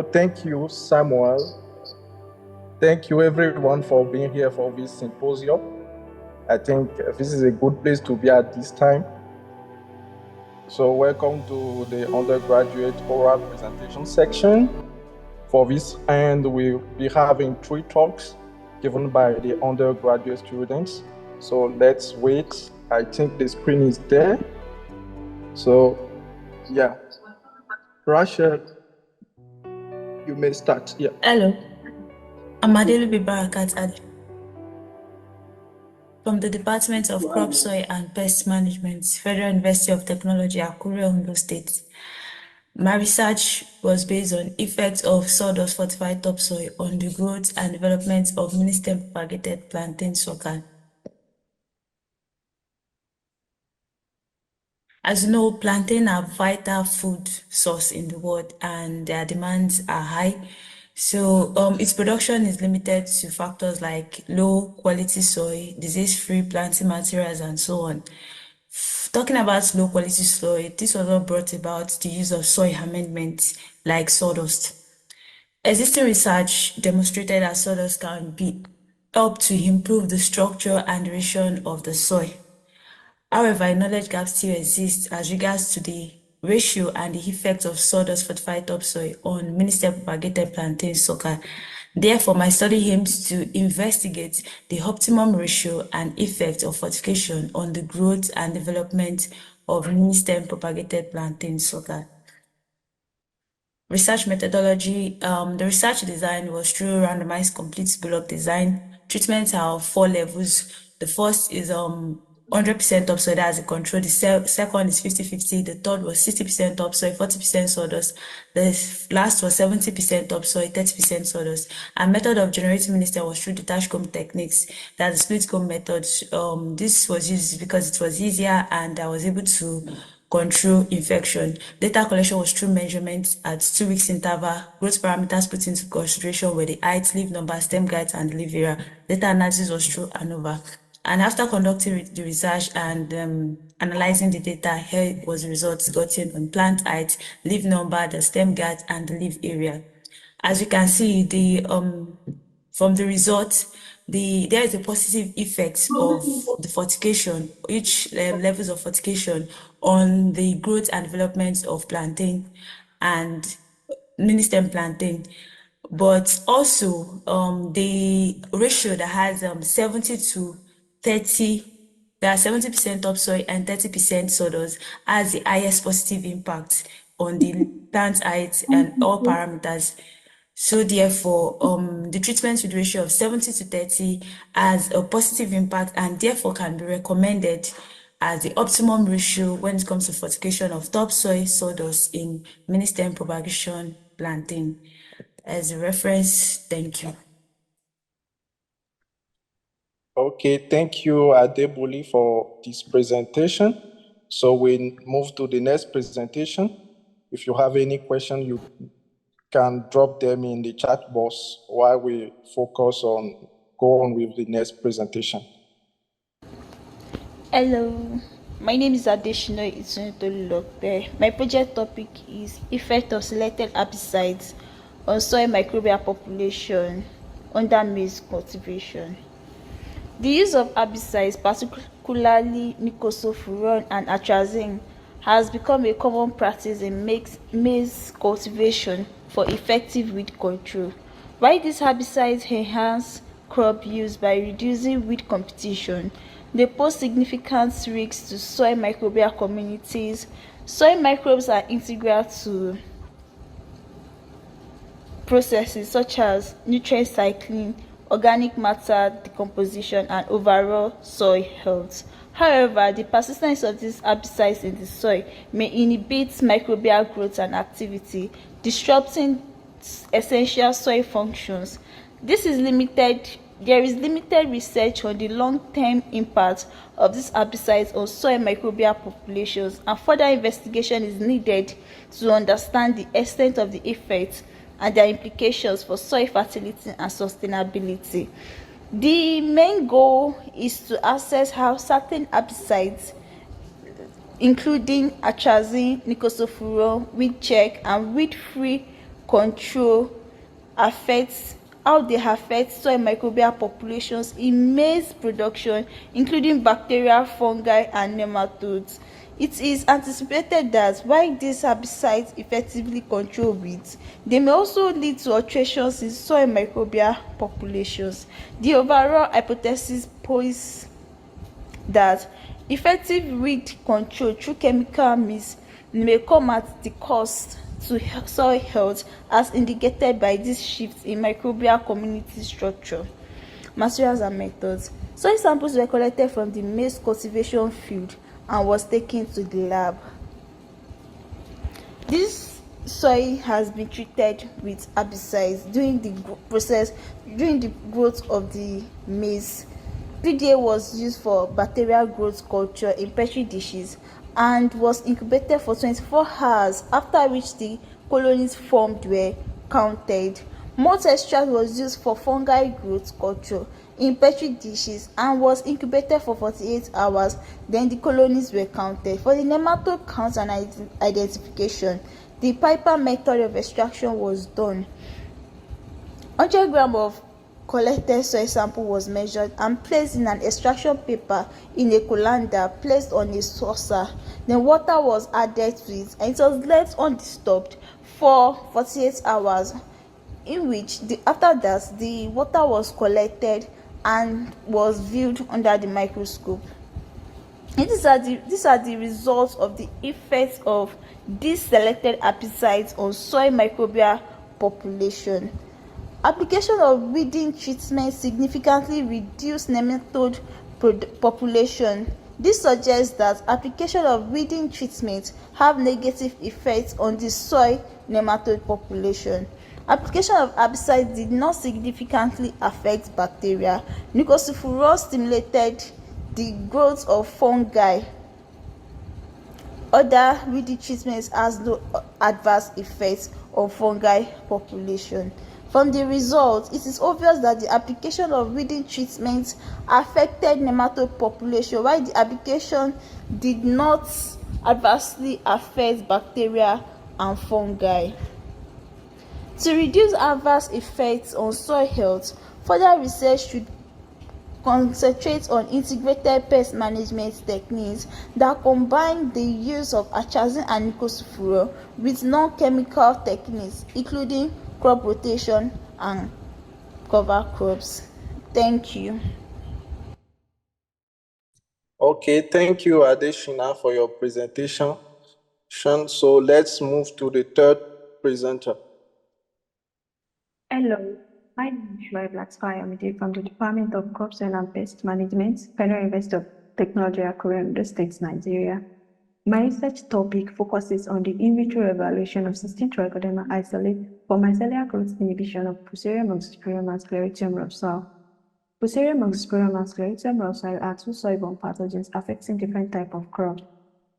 Thank you, Samuel. Thank you, everyone, for being here for this symposium. I think this is a good place to be at this time. So, welcome to the undergraduate oral presentation section. For this, and we'll be having 3 talks given by the undergraduate students. So, let's wait. I think the screen is there. So, yeah. Rachel, you may start. Yeah. Hello, I'm Adelu Bibarakat Ade from the Department of Crop, Soil and Pest Management, Federal University of Technology, Akure, Ondo State. My research was based on effects of sawdust fortified topsoil on the growth and development of mini-stem propagated plantain sucker. As you know, plantain are vital food source in the world and their demands are high. So its production is limited to factors like low quality soil, disease-free planting materials, and so on. Talking about low quality soil, this was what brought about the use of soil amendments like sawdust. Existing research demonstrated that sawdust can be help to improve the structure and duration of the soil. However, a knowledge gap still exists as regards to the ratio and the effect of sawdust fortified topsoil on mini-stem propagated plantain sucker. Therefore, my study aims to investigate the optimum ratio and effect of fortification on the growth and development of mini-stem propagated plantain sucker. Research methodology. The research design was through randomized complete block design. Treatments are of 4 levels. The first is 100% topsoil, that's the control. The second is 50-50. The third was 60% topsoil, 40% sawdust. The last was 70% topsoil, 30% sawdust. And method of generating mini-stem was through detached comb techniques. That's the split comb method. This was used because it was easier and I was able to control infection. Data collection was through measurements at 2 weeks interval. Growth parameters put into consideration were the height, leaf number, stem height, and leaf area. Data analysis was through ANOVA. And after conducting the research and analyzing the data, here was the results gotten on plant height, leaf number, the stem height, and the leaf area. As you can see, from the results, there is a positive effect of the fortification, each levels of fortification on the growth and development of plantain and mini-stem plantain. But also the ratio that has 70 to 30, that 70% topsoil and 30% sawdust has the highest positive impact on the plant height and all parameters. So therefore, the treatment with ratio of 70 to 30 has a positive impact and therefore can be recommended as the optimum ratio when it comes to fortification of topsoil sawdust in mini-stem propagation planting. As a reference, thank you. Okay, thank you, Adebuli, for this presentation. So we move to the next presentation. If you have any question, you can drop them in the chat box while we focus on go on with the next presentation. Hello, my name is Adeshino Itunitolulokpe. My project topic is effect of selected herbicides on soil microbial population under maize cultivation. The use of herbicides, particularly nicosulfuron and atrazine, has become a common practice in maize cultivation for effective weed control. While these herbicides enhance crop use by reducing weed competition, they pose significant risks to soil microbial communities. Soil microbes are integral to processes such as nutrient cycling, organic matter decomposition, and overall soil health. However, the persistence of these herbicides in the soil may inhibit microbial growth and activity, disrupting essential soil functions. There is limited research on the long-term impact of these herbicides on soil microbial populations, and further investigation is needed to understand the extent of the effects and their implications for soil fertility and sustainability. The main goal is to assess how certain herbicides, including atrazine, nicosulfuron, weed check, and weed-free control affects how they affect soil microbial populations in maize production, including bacteria, fungi, and nematodes. It is anticipated that while these herbicides effectively control weeds, they may also lead to alterations in soil microbial populations. The overall hypothesis posits that effective weed control through chemical means may come at the cost to soil health, as indicated by these shifts in microbial community structure. Materials and methods. Soil samples were collected from the maize cultivation field and was taken to the lab. This soil has been treated with herbicides during the growth of the maize. PDA was used for bacterial growth culture in petri dishes and was incubated for 24 hours, after which the colonies formed were counted. Malt extract was used for fungi growth culture in petri dishes and was incubated for 48 hours, then the colonies were counted. For the nematode count and identification, the Piper method of extraction was done. 100 grams of collected soil sample was measured and placed in an extraction paper in a colander placed on a saucer. Then water was added to it and it was left undisturbed for 48 hours, in which after that the water was collected and was viewed under the microscope. And these are the results of the effects of these selected herbicides on soil microbial population. Application of weeding treatment significantly reduced nematode population. This suggests that application of weeding treatment have negative effects on the soil nematode population. Application of herbicides did not significantly affect bacteria. Nicosulfuron stimulated the growth of fungi. Other weeding treatments has no adverse effects on fungi population. From the results, it is obvious that the application of weeding treatments affected nematode population, while the application did not adversely affect bacteria and fungi. To reduce adverse effects on soil health, further research should concentrate on integrated pest management techniques that combine the use of atrazine and nicosulfuron with non-chemical techniques, including crop rotation and cover crops. Thank you. Okay, thank you, Adeshina, for your presentation. So let's move to the third presenter. Hello, my name is Joy Blacksky from the Department of Crops and Pest Management, Federal University of Technology, Akure, Ondo State, Nigeria. My research topic focuses on the in vitro evaluation of cysteine trichoderma isolate for mycelial growth inhibition of Fusarium oxysporium and Sclerotium rhosal. Fusarium oxysporium and Sclerotium rhosal are two soil-borne pathogens affecting different types of crops.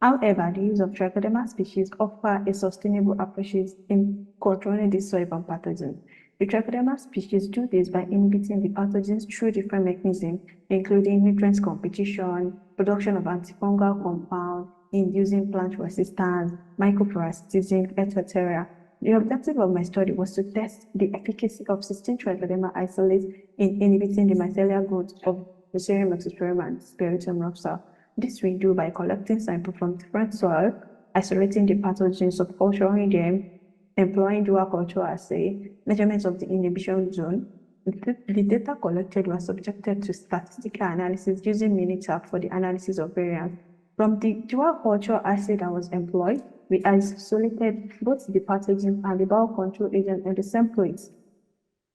However, the use of trichoderma species offer a sustainable approach in controlling these soil-borne pathogens. The trichoderma species do this by inhibiting the pathogens through different mechanisms, including nutrient competition, production of antifungal compound, inducing plant resistance, mycoparasitism, etc. The objective of my study was to test the efficacy of cysteine trichoderma isolate in inhibiting the mycelial growth of Fusarium oxysporium and Sclerotium rhosal. This we do by collecting samples from different soil, isolating the pathogens, subculturing them, employing dual culture assay, measurements of the inhibition zone. The data collected was subjected to statistical analysis using Minitab for the analysis of variance. From the dual culture assay that was employed, we isolated both the pathogen and the biocontrol agent in the same place.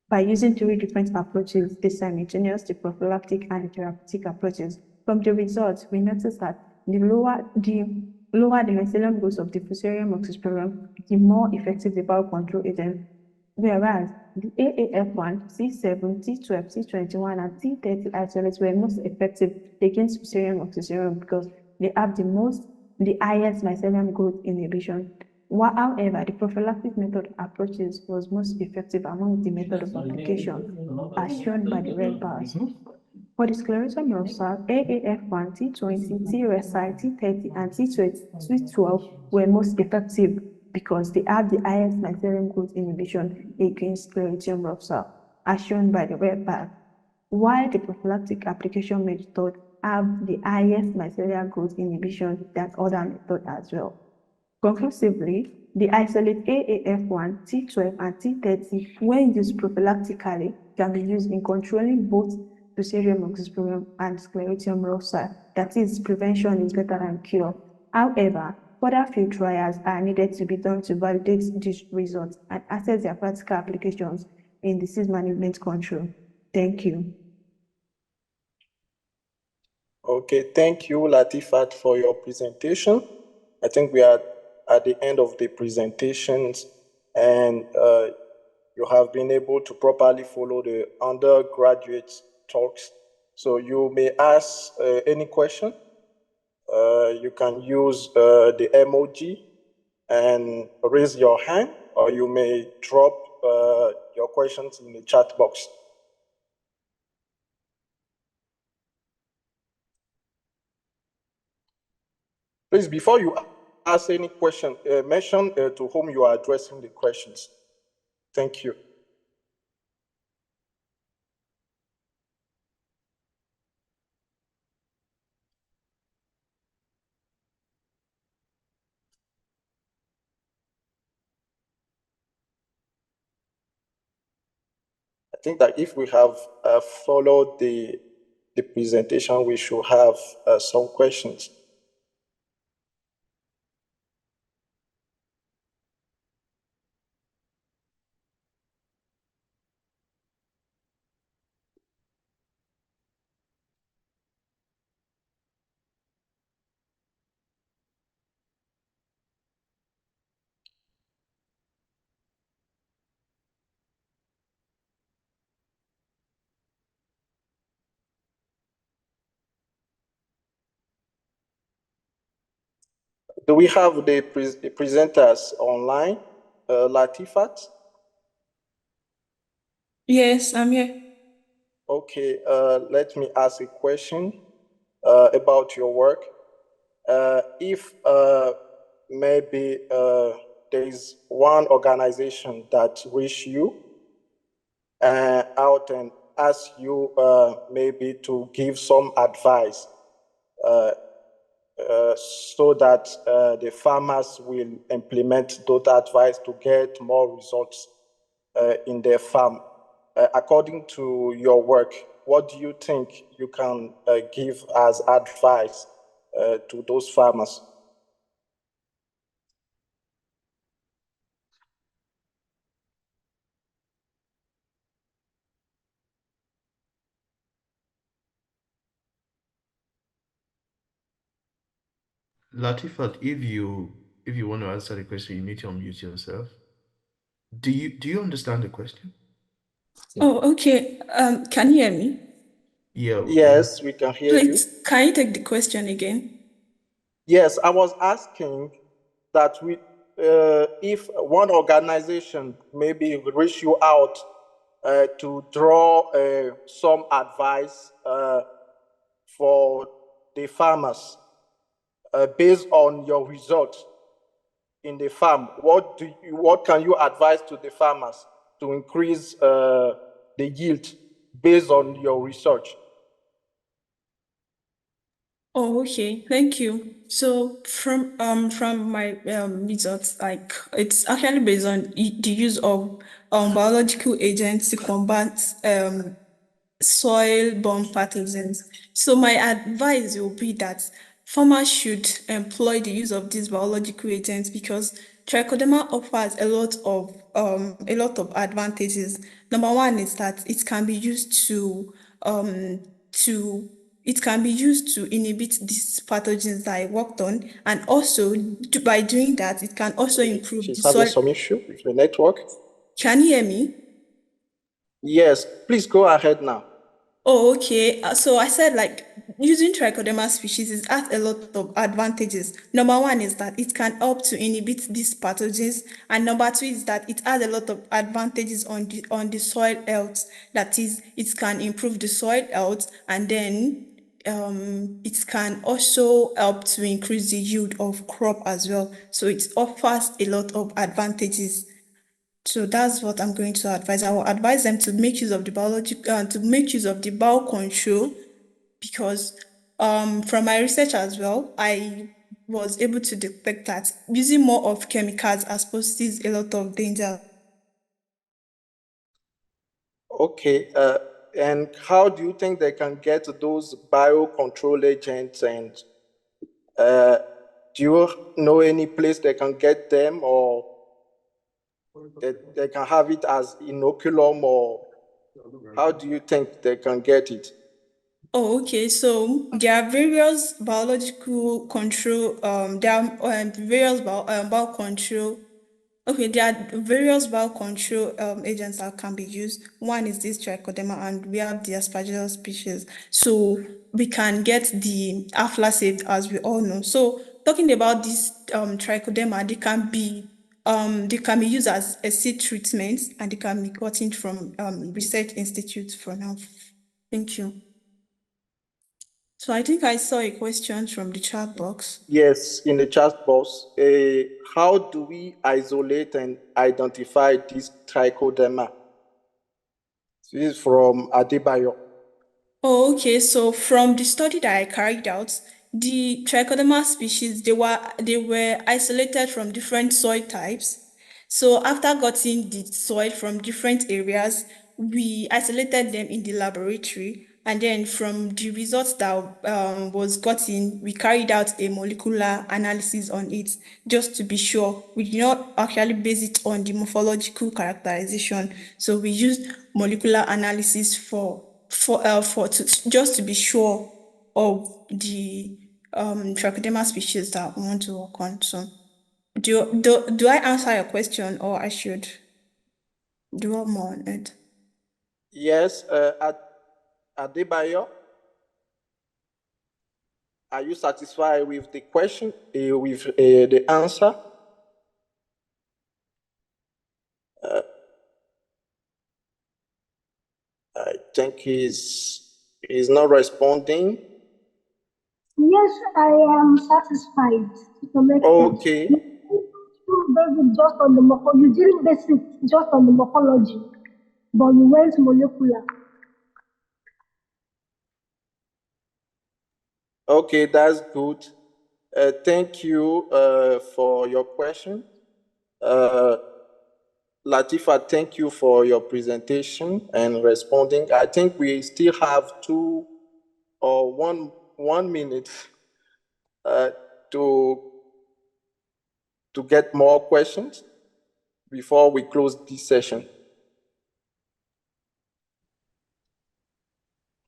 By using three different approaches, the simultaneous, the prophylactic, and the therapeutic approaches, from the results, we noticed that the lower the mycelium growth of the Fusarium oxysporium, the more effective the biocontrol agent, whereas the AAF1, C7, T12, T21, and T30 isolates were most effective against Fusarium oxysporium because they have the highest mycelium growth inhibition. However, the prophylactic method approaches was most effective among the method of application, as shown by the red bars. For the Sclerotium rhosal, AAF1, T20, T-Resi, T30, and T12 were most effective because they have the highest mycelium growth inhibition against Sclerotium rupsa, as shown by the red bar, while the prophylactic application method have the highest mycelial growth inhibition than other methods as well. Conclusively, the isolate AAF1, T12, and T30, when used prophylactically, can be used in controlling both Fusarium oxysporium and Sclerotium rupsa. That is, prevention is better than cure. However, further field trials are needed to be done to validate these results and assess their practical applications in disease management control. Thank you. Okay, thank you, Latifat, for your presentation. I think we are at the end of the presentations, and you have been able to properly follow the undergraduate talks. So you may ask any question. You can use the emoji and raise your hand, or you may drop your questions in the chat box. Please, before you ask any question, mention to whom you are addressing the questions. Thank you. I think that if we have followed the presentation, we should have some questions. Do we have the presenters online, Latifat? Yes, I'm here. Okay, let me ask a question about your work. If maybe there is one organization that wish you out and ask you maybe to give some advice so that the farmers will implement those advice to get more results in their farm. According to your work, what do you think you can give as advice to those farmers? Latifat, if you want to answer the question, you need to unmute yourself. Do you understand the question? Oh, okay. Can you hear me? Yeah. Yes, we can hear you. Please, can you take the question again? Yes, I was asking that if one organization maybe reach you out to draw some advice for the farmers based on your results in the farm, what can you advise to the farmers to increase the yield based on your research? Oh, okay. Thank you. So from my results, like it's actually based on the use of biological agents to combat soil-borne pathogens. So my advice will be that farmers should employ the use of these biological agents because trichoderma offers a lot of advantages. Number one is that it can be used to it can be used to inhibit these pathogens that I worked on, and also by doing that, it can also improve She's the having soil. some issue with the network. Can you hear me? Yes, please go ahead now. Oh, okay. So I said like using trichoderma species is has a lot of advantages. Number one is that it can help to inhibit these pathogens, and number two is that it has a lot of advantages on the soil health. That is, it can improve the soil health, and then it can also help to increase the yield of crop as well. So it offers a lot of advantages. So that's what I'm going to advise. I will advise them to make use of the bowel control, because from my research as well, I was able to detect that using more of chemicals has poses a lot of danger. Okay, and how do you think they can get those biocontrol agents? And do you know any place they can get them, or they can have it as inoculum, or how do you think they can get it? Oh, okay. So there are various biological control. There are various bowel control. Okay, there are various bowel control agents that can be used. One is this trichoderma, and we have the aspergillus species. So we can get the aflacid, as we all know. So talking about this trichoderma, they can be used as a seed treatment, and they can be gotten from research institutes for now. Thank you. So I think I saw a question from the chat box. Yes, in the chat box. How do we isolate and identify this trichoderma? This is from Adebayo. Oh, okay. So from the study that I carried out, the trichoderma species, they were isolated from different soil types. So after getting the soil from different areas, we isolated them in the laboratory, and then from the results that was gotten, we carried out a molecular analysis on it, just to be sure. We did not actually base it on the morphological characterization. So we used molecular analysis just to be sure of the trichoderma species that we want to work on. So do I answer your question, or I should do more on it? Yes, Adebayo, are you satisfied with the question, with the answer? I think he's not responding. Yes, I am satisfied to some extent. Okay. You didn't base it just on the you didn't base it just on the morphology, but you went molecular. Okay, that's good. Thank you for your question. Latifa, thank you for your presentation and responding. I think we still have 1 minute uh, to get more questions before we close this session.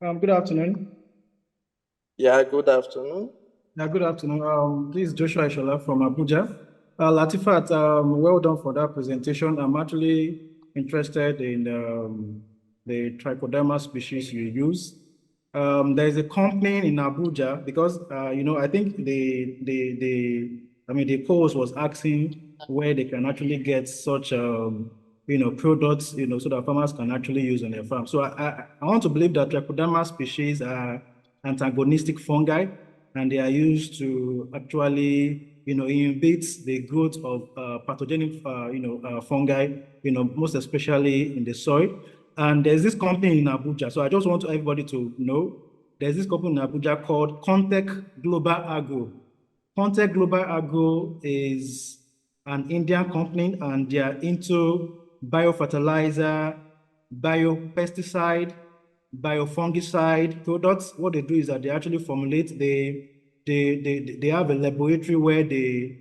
Good afternoon. Yeah, good afternoon. Yeah, good afternoon. This is Joshua Ishola from Abuja. Latifat, well done for that presentation. I'm actually interested in the trichoderma species you use. There is a company in Abuja, because I think the post was asking where they can actually get such products, so that farmers can actually use on their farm. So I want to believe that trichoderma species are antagonistic fungi, and they are used to actually inhibit the growth of pathogenic fungi, most especially in the soil. And there's this company in Abuja. So I just want everybody to know there's this company in Abuja called Contech Global Agro. Contech Global Agro is an Indian company, and they are into biofertilizer, biopesticide, biofungicide products. What they do is that they actually formulate they have a laboratory where they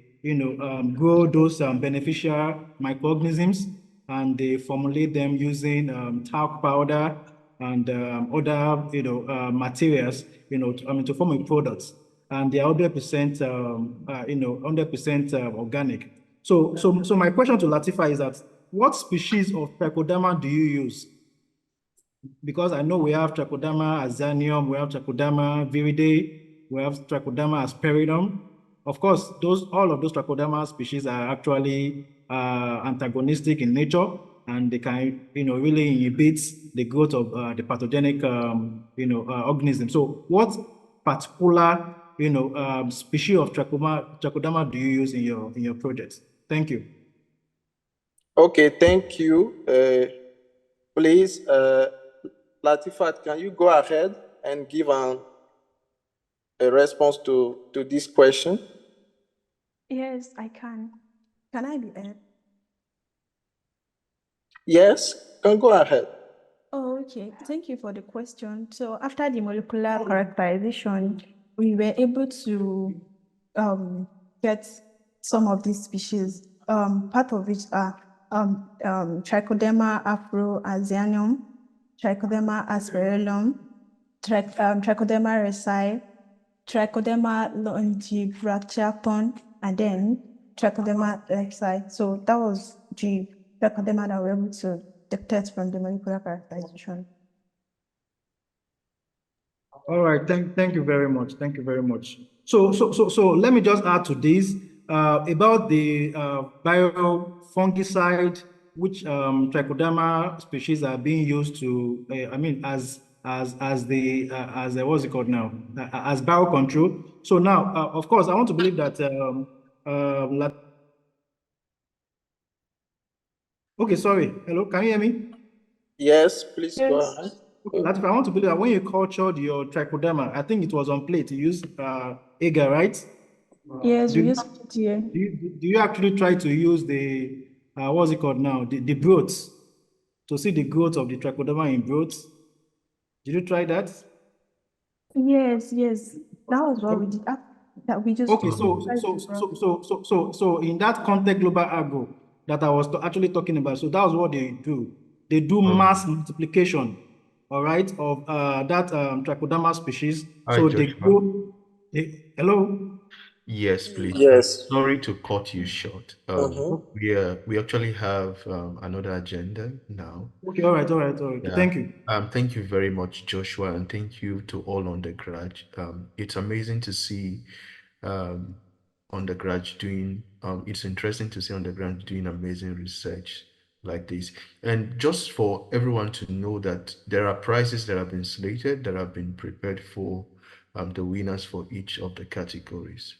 grow those beneficial microorganisms, and they formulate them using talc powder and other materials to form a product, and they are 100% 100% organic. So my question to Latifa is that what species of trichoderma do you use? Because I know we have Trichoderma azanium, we have Trichoderma viridae, we have Trichoderma asperidum. Of course, all of those Trichoderma species are actually antagonistic in nature, and they can really inhibit the growth of the pathogenic organism. So what particular, species of Trichodama do you use in your projects? Thank you. Okay, thank you. Please, Latifat, can you go ahead and give a response to this question? Yes, I can. Can I be heard? Yes, can go ahead. Oh, okay. Thank you for the question. So after the molecular characterization, we were able to get some of these species, part of which are Trichoderma afroasianum, Trichoderma asperellum, Trichoderma resi, Trichoderma longibrachypon, and then Trichoderma resi. So that was the Trichoderma that we were able to detect from the molecular characterization. All right, thank you very much. Thank you very much. So let me just add to this about the viral fungicide, which Trichoderma species are being used to. I mean, as the what's it called now? As biocontrol. So now, of course, I want to believe that. Okay, sorry. Hello, can you hear me? Yes, please go Yes. ahead. Okay, Latif, I want to believe that when you cultured your Trichoderma, I think it was on plate. You used agar, right? Yes, Do we you, use PTA. do you actually try to use the what's it called now? The growth to see the growth of the Trichoderma in growth? Did you try that? Yes, yes. That was what we did. That we just Okay, so in that context global agro that I was actually talking about, so that's what they do. They do mass multiplication, all right, of that Trichoderma species. Hi, So they Joshua. grow. Hello. Yes, please. Yes. Sorry to cut you short. We actually have another agenda now. Okay, all right, all right, all right. Yeah. Thank you. Thank you very much, Joshua, and thank you to all undergrad. It's amazing to see um, undergrads doing. It's interesting to see undergrads doing amazing research like this. And just for everyone to know that there are prizes that have been slated, that have been prepared for the winners for each of the categories.